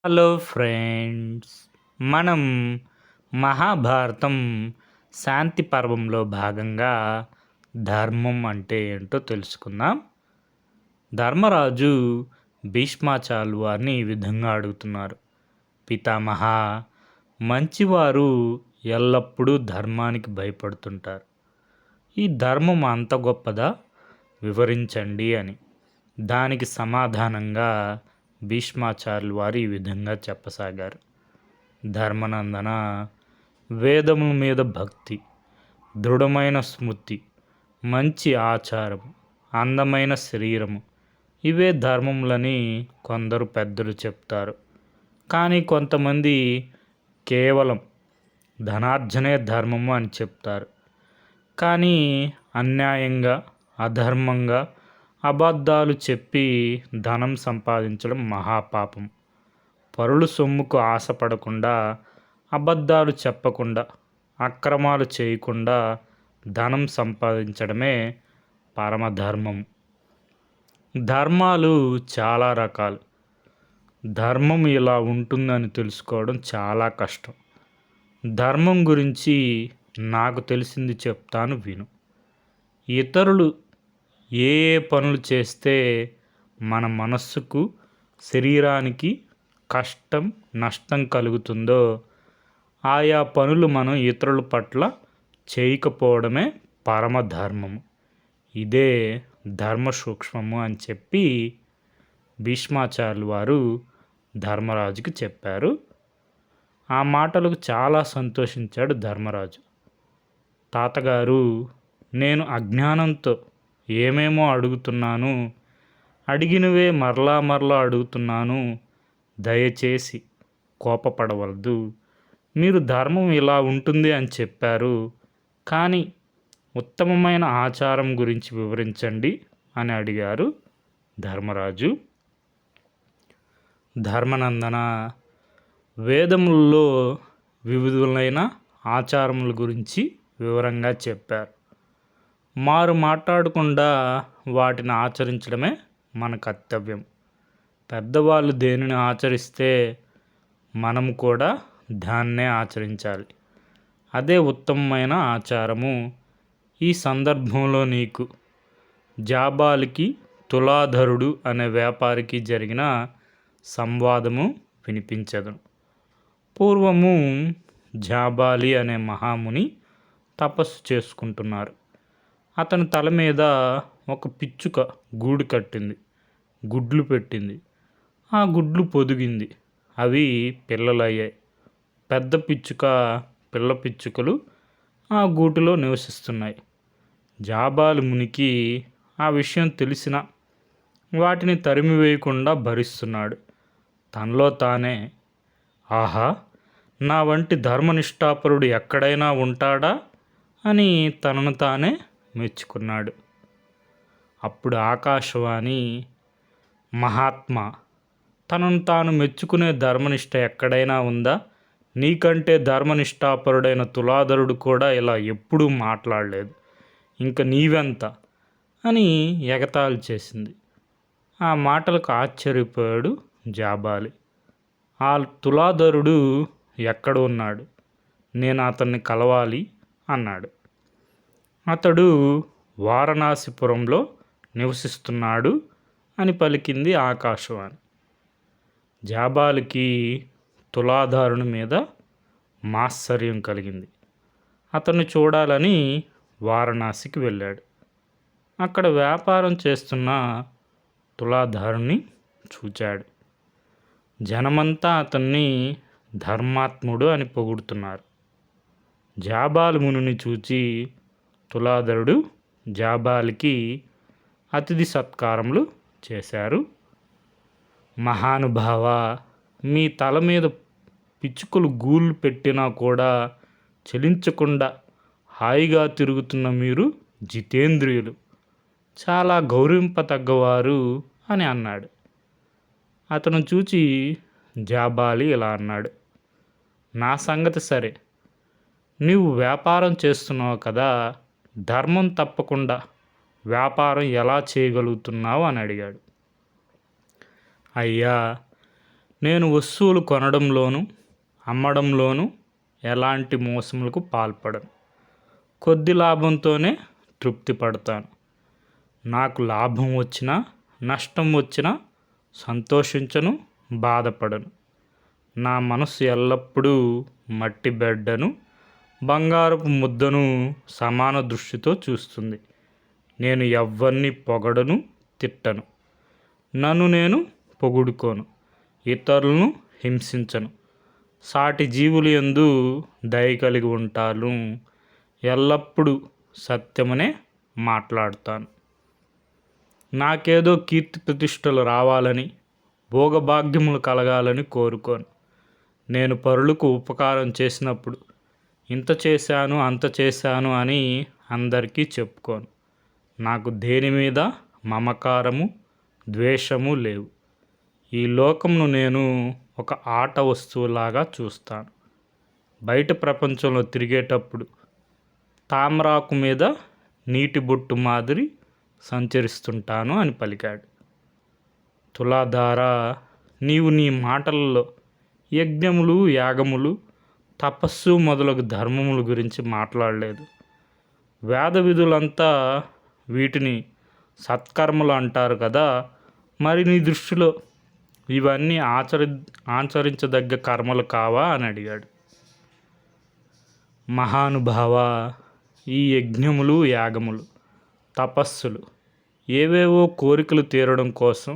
Hello friends, మనం మహాభారతం శాంతి పర్వంలో భాగంగా ధర్మం అంటే ఏంటో తెలుసుకుందాం. ధర్మరాజు భీష్మాచార్యులు వారిని ఈ విధంగా అడుగుతున్నారు. పితామహ, మంచివారు ఎల్లప్పుడూ ధర్మానికి భయపడుతుంటారు. ఈ ధర్మం అంత గొప్పదా? వివరించండి అని. దానికి సమాధానంగా భీష్మాచార్యులు వారు ఈ విధంగా చెప్పసాగారు. ధర్మనందన, వేదముల మీద భక్తి, దృఢమైన స్మృతి, మంచి ఆచారం, అందమైన శరీరము, ఇవే ధర్మములని కొందరు పెద్దలు చెప్తారు. కానీ కొంతమంది కేవలం ధనార్జనే ధర్మము అని చెప్తారు. కానీ అన్యాయంగా, అధర్మంగా, అబద్ధాలు చెప్పి ధనం సంపాదించడం మహాపాపం. పరుల సొమ్ముకు ఆశపడకుండా, అబద్ధాలు చెప్పకుండా, అక్రమాలు చేయకుండా ధనం సంపాదించడమే పరమధర్మం. ధర్మాలు చాలా రకాలు. ధర్మం ఇలా ఉంటుందని తెలుసుకోవడం చాలా కష్టం. ధర్మం గురించి నాకు తెలిసింది చెప్తాను, విను. ఇతరులు ఏ ఏ పనులు చేస్తే మన మనస్సుకు, శరీరానికి కష్టం, నష్టం కలుగుతుందో ఆయా పనులు మనం ఇతరుల పట్ల చేయకపోవడమే పరమధర్మము. ఇదే ధర్మ సూక్ష్మము అని చెప్పి భీష్మాచార్యులు వారు ధర్మరాజుకి చెప్పారు. ఆ మాటలకు చాలా సంతోషించాడు ధర్మరాజు. తాతగారు, నేను అజ్ఞానంతో ఏమేమో అడుగుతున్నాను, అడిగినవే మరలా మరలా అడుగుతున్నాను. దయచేసి కోపపడవద్దు. మీరు ధర్మం ఇలా ఉంటుంది అని చెప్పారు, కానీ ఉత్తమమైన ఆచారం గురించి వివరించండి అని అడిగారు ధర్మరాజు. ధర్మనందన, వేదములలో వివిధులైన ఆచారముల గురించి వివరంగా చెప్పారు. మారు మాట్లాడకుండా వాటిని ఆచరించడమే మన కర్తవ్యం. పెద్దవాళ్ళు దేనిని ఆచరిస్తే మనం కూడా దాన్నే ఆచరించాలి. అదే ఉత్తమమైన ఆచారము. ఈ సందర్భంలో నీకు జాబాలికి తులాధరుడు అనే వ్యాపారికి జరిగిన సంవాదము వినిపించదును. పూర్వము జాబాలి అనే మహాముని తపస్సు చేసుకుంటున్నారు. అతని తల మీద ఒక పిచ్చుక గూడు కట్టింది, గుడ్లు పెట్టింది. ఆ గుడ్లు పొదిగింది, అవి పిల్లలయ్యాయి. పెద్ద పిచ్చుక, పిల్ల పిచ్చుకలు ఆ గూటిలో నివసిస్తున్నాయి. జాబాలి మునికి ఆ విషయం తెలిసిన వాటిని తరిమివేయకుండా భరిస్తున్నాడు. తనలో తానే, ఆహా, నా వంటి ధర్మనిష్ఠాపరుడు ఎక్కడైనా ఉంటాడా అని తనను తానే మెచ్చుకున్నాడు. అప్పుడు ఆకాశవాణి, మహాత్మా, తనను తాను మెచ్చుకునే ధర్మనిష్ట ఎక్కడైనా ఉందా? నీకంటే ధర్మనిష్ఠాపరుడైన తులాధరుడు కూడా ఇలా ఎప్పుడూ మాట్లాడలేదు, ఇంక నీవెంత అని ఎగతాళి చేసింది. ఆ మాటలకు ఆశ్చర్యపోయాడు జాబాలి. ఆ తులాధరుడు ఎక్కడ ఉన్నాడు? నేను అతన్ని కలవాలి అన్నాడు. అతడు వారణాసిపురంలో నివసిస్తున్నాడు అని పలికింది ఆకాశవాణి. జాబాలికి తులాధారుని మీద మాత్సర్యం కలిగింది. అతన్ని చూడాలని వారణాసికి వెళ్ళాడు. అక్కడ వ్యాపారం చేస్తున్న తులాధారుని చూచాడు. జనమంతా అతన్ని ధర్మాత్ముడు అని పొగుడుతున్నారు. జాబాలి మునిని చూచి తులాధరుడు జాబాలికి అతిథి సత్కారములు చేశారు. మహానుభావ, మీ తల మీద పిచ్చుకలు గూళ్ళు పెట్టినా కూడా చలించకుండా హాయిగా తిరుగుతున్న మీరు జితేంద్రియులు, చాలా గౌరవింపతగ్గవారు అని అన్నాడు. అతను చూచి జాబాలి ఇలా అన్నాడు, నా సంగతి సరే, నీవు వ్యాపారం చేస్తున్నావు కదా, ధర్మం తప్పకుండా వ్యాపారం ఎలా చేయగలుగుతున్నావు అని అడిగాడు. అయ్యా, నేను వస్తువులు కొనడంలోనూ అమ్మడంలోనూ ఎలాంటి మోసములకు పాల్పడను. కొద్ది లాభంతోనే తృప్తి పడతాను. నాకు లాభం వచ్చినా నష్టం వచ్చినా సంతోషించను, బాధపడను. నా మనసు ఎల్లప్పుడూ మట్టి బిడ్డను బంగారపు ముద్దను సమాన దృష్టితో చూస్తుంది. నేను ఎవ్వరిని పొగడను, తిట్టను. నన్ను నేను పొగుడుకోను, ఇతరులను హింసించను. సాటి జీవులు యందు దయ కలిగి ఉంటాను. ఎల్లప్పుడూ సత్యమనే మాట్లాడతాను. నాకేదో కీర్తి ప్రతిష్టలు రావాలని, భోగభాగ్యములు కలగాలని కోరుకోను. నేను పరులకు ఉపకారం చేసినప్పుడు ఇంత చేశాను, అంత చేశాను అని అందరికీ చెప్పుకోను. నాకు దేని మీద మమకారము, ద్వేషము లేవు. ఈ లోకంను నేను ఒక ఆట వస్తువులాగా చూస్తాను. బయట ప్రపంచంలో తిరిగేటప్పుడు తామరాకు మీద నీటి బొట్టు మాదిరి సంచరిస్తుంటాను అని పలికాడు. తులాధార, నీవు నీ మాటలలో యజ్ఞములు, యాగములు, తపస్సు మొదలగు ధర్మముల గురించి మాట్లాడలేదు. వేద విధులంతా వీటిని సత్కర్మలు అంటారు కదా, మరి నీ దృష్టిలో ఇవన్నీ ఆచరించదగ్గ కర్మలు కావా అని అడిగాడు. మహానుభావ, ఈ యజ్ఞములు, యాగములు, తపస్సులు ఏవేవో కోరికలు తీరడం కోసం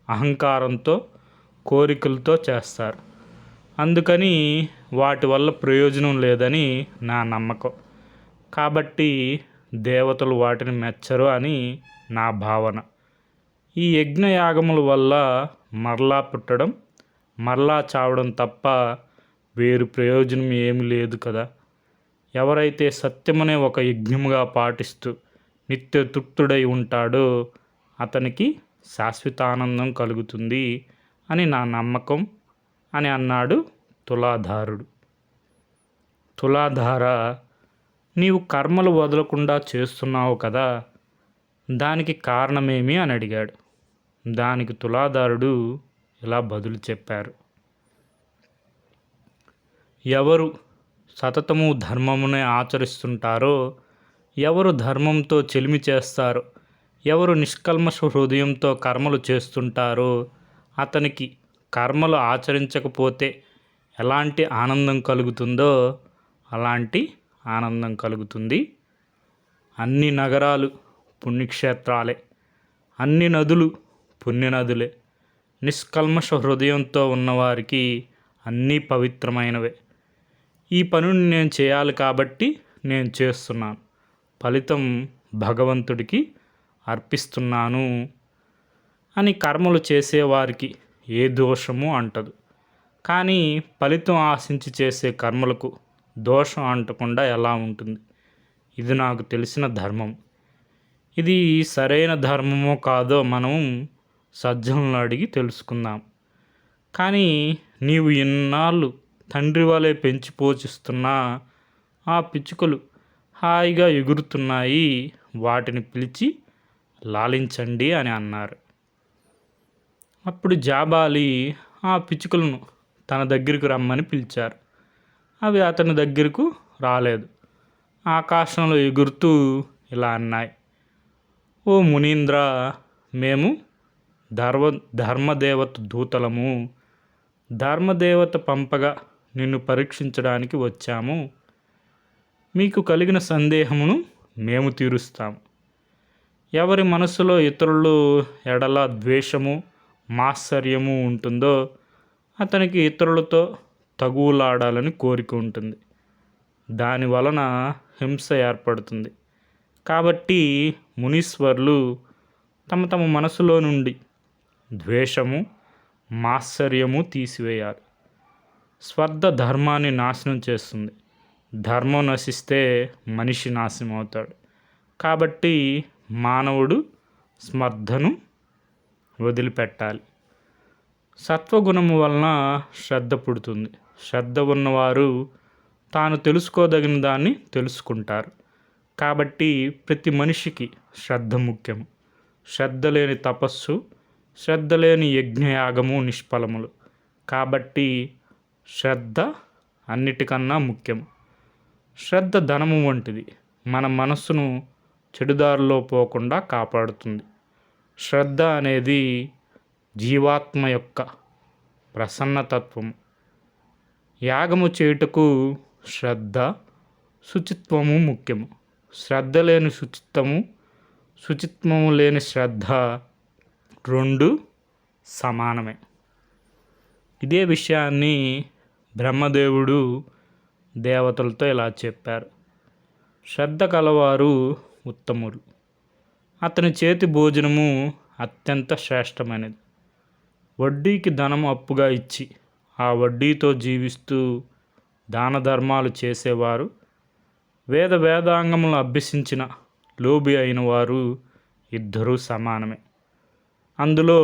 అహంకారంతో, కోరికలతో చేస్తారు. అందుకని వాటి వల్ల ప్రయోజనం లేదని నా నమ్మకం. కాబట్టి దేవతలు వాటిని మెచ్చరు అని నా భావన. ఈ యజ్ఞయాగముల వల్ల మరలా పుట్టడం, మరలా చావడం తప్ప వేరు ప్రయోజనం ఏమీ లేదు కదా. ఎవరైతే సత్యమనే ఒక యజ్ఞముగా పాటిస్తూ నిత్య తృప్తుడై ఉంటాడో అతనికి శాశ్వత ఆనందం కలుగుతుంది అని నా నమ్మకం అని అన్నాడు తులాధారుడు. తులాధార, నీవు కర్మలు వదలకుండా చేస్తున్నావు కదా, దానికి కారణమేమి అని అడిగాడు. దానికి తులాధారుడు ఇలా బదులు చెప్పారు. ఎవరు సతతము ధర్మమునే ఆచరిస్తుంటారో, ఎవరు ధర్మంతో చెలిమి చేస్తారో, ఎవరు నిష్కల్మష హృదయంతో కర్మలు చేస్తుంటారో అతనికి కర్మలు ఆచరించకపోతే ఎలాంటి ఆనందం కలుగుతుందో అలాంటి ఆనందం కలుగుతుంది. అన్ని నగరాలు పుణ్యక్షేత్రాలే, అన్ని నదులు పుణ్యనదులే. నిష్కల్మష హృదయంతో ఉన్నవారికి అన్నీ పవిత్రమైనవే. ఈ పనిని నేను చేయాలి కాబట్టి నేను చేస్తున్నాను. ఫలితం భగవంతుడికి అర్పిస్తున్నాను అని కర్మలు చేసేవారికి ఏ దోషము అంటదు. కానీ ఫలితం ఆశించి చేసే కర్మలకు దోషం అంటకుండా ఎలా ఉంటుంది? ఇది నాకు తెలిసిన ధర్మం. ఇది సరైన ధర్మమో కాదో మనం సజ్జనులను అడిగి తెలుసుకుందాం. కానీ నీవు ఇన్నాళ్ళు తండ్రి వలె పెంచి పోషిస్తున్న ఆ పిచ్చుకలు హాయిగా ఎగురుతున్నాయి, వాటిని పిలిచి లాలించండి అని అన్నారు. అప్పుడు జాబాలి ఆ పిచ్చుకలను తన దగ్గరకు రమ్మని పిలిచారు. అవి అతని దగ్గరకు రాలేదు. ఆకాశంలో ఎగురుతూ ఇలా అన్నాయి. ఓ మునీంద్ర, మేము ధర్మదేవత దూతలము. ధర్మదేవత పంపగా నిన్ను పరీక్షించడానికి వచ్చాము. మీకు కలిగిన సందేహమును మేము తీరుస్తాము. ఎవరి మనసులో ఇతరులు ఎడల ద్వేషము, మాత్సర్యము ఉంటుందో అతనికి ఇతరులతో తగువులాడాలని కోరిక ఉంటుంది. దాని వలన హింస ఏర్పడుతుంది. కాబట్టి మునీశ్వరులు తమ తమ మనసులో నుండి ద్వేషము, మాత్సర్యము తీసివేయాలి. స్పర్ధ ధర్మాన్ని నాశనం చేస్తుంది. ధర్మం నశిస్తే మనిషి నాశనం అవుతాడు. కాబట్టి మానవుడు స్పర్ధను వదిలిపెట్టాలి. సత్వగుణము వలన శ్రద్ధ పుడుతుంది. శ్రద్ధ ఉన్నవారు తాను తెలుసుకోదగిన దాన్ని తెలుసుకుంటారు. కాబట్టి ప్రతి మనిషికి శ్రద్ధ ముఖ్యము. శ్రద్ధ లేని తపస్సు, శ్రద్ధ లేని యజ్ఞయాగము నిష్ఫలములు. కాబట్టి శ్రద్ధ అన్నిటికన్నా ముఖ్యం. శ్రద్ధ ధనము వంటిది. మన మనస్సును చెడుదారిలో పోకుండా కాపాడుతుంది. శ్రద్ధ అనేది జీవాత్మ యొక్క ప్రసన్నతత్వము. యాగము చేయుటకు శ్రద్ధ, శుచిత్వము ముఖ్యము. శ్రద్ధ లేని శుచిత్వము, శుచిత్వము లేని శ్రద్ధ రెండు సమానమే. ఇదే విషయాన్ని బ్రహ్మదేవుడు దేవతలతో ఇలా చెప్పారు. శ్రద్ధ కలవారు ఉత్తములు. అతని చేతి భోజనము అత్యంత శ్రేష్టమైనది. వడ్డీకి ధనం అప్పుగా ఇచ్చి ఆ వడ్డీతో జీవిస్తూ దాన ధర్మాలు చేసేవారు, వేదాంగములు అభ్యసించిన లోబి అయిన వారు ఇద్దరూ సమానమే. అందులో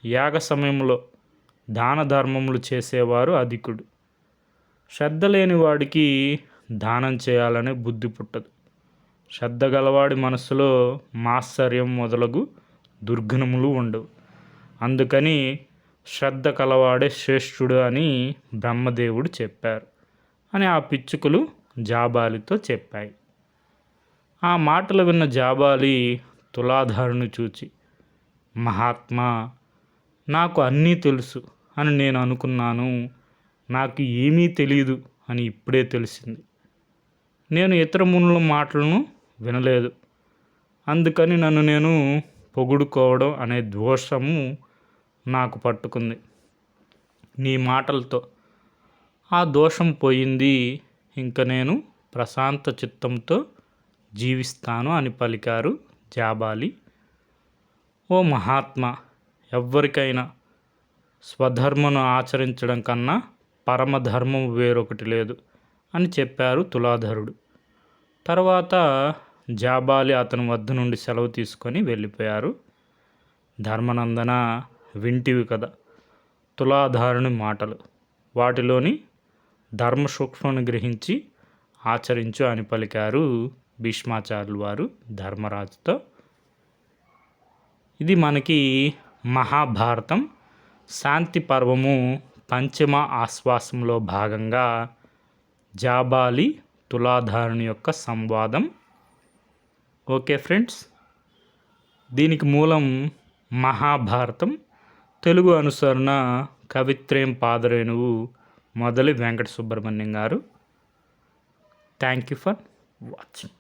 యాగ సమయంలో దాన ధర్మములు చేసేవారు అధికుడు. శ్రద్ధ లేని వాడికి దానం చేయాలనే బుద్ధి పుట్టదు. శ్రద్ధ గలవాడి మనసులో మాత్సర్యం మొదలగు దుర్గుణములు ఉండవు. అందుకని శ్రద్ధ కలవాడే శ్రేష్ఠుడు అని బ్రహ్మదేవుడు చెప్పారు అని ఆ పిచ్చుకలు జాబాలితో చెప్పాయి. ఆ మాటలు విన్న జాబాలి తులాధారుని చూచి, మహాత్మా, నాకు అన్నీ తెలుసు అని నేను అనుకున్నాను. నాకు ఏమీ తెలియదు అని ఇప్పుడే తెలిసింది. నేను ఇతర మునుల మాటలను వినలేదు. అందుకని నన్ను నేను పొగుడుకోవడం అనే దోషము నాకు పట్టుకుంది. నీ మాటలతో ఆ దోషం పోయింది. ఇంక నేను ప్రశాంత చిత్తంతో జీవిస్తాను అని పలికారు జాబాలి. ఓ మహాత్మా, ఎవ్వరికైనా స్వధర్మను ఆచరించడం కన్నా పరమధర్మం వేరొకటి లేదు అని చెప్పారు తులాధరుడు. తర్వాత జాబాలి అతని వద్ద నుండి సెలవు తీసుకొని వెళ్ళిపోయారు. ధర్మనందన, వింటివి కదా తులాధారుని మాటలు. వాటిలోని ధర్మ సూక్ష్మను గ్రహించి ఆచరించు అని పలికారు భీష్మాచార్యులు వారు ధర్మరాజుతో. ఇది మనకి మహాభారతం శాంతి పర్వము పంచమ ఆశ్వాసంలో భాగంగా జాబాలి తులాధారుని యొక్క సంవాదం. ఓకే ఫ్రెండ్స్, దీనికి మూలం మహాభారతం. తెలుగు అనుసరణ కవిత్రయం పాదరేణువు మొదలి వెంకట సుబ్రహ్మణ్యం గారు. Thank you for watching.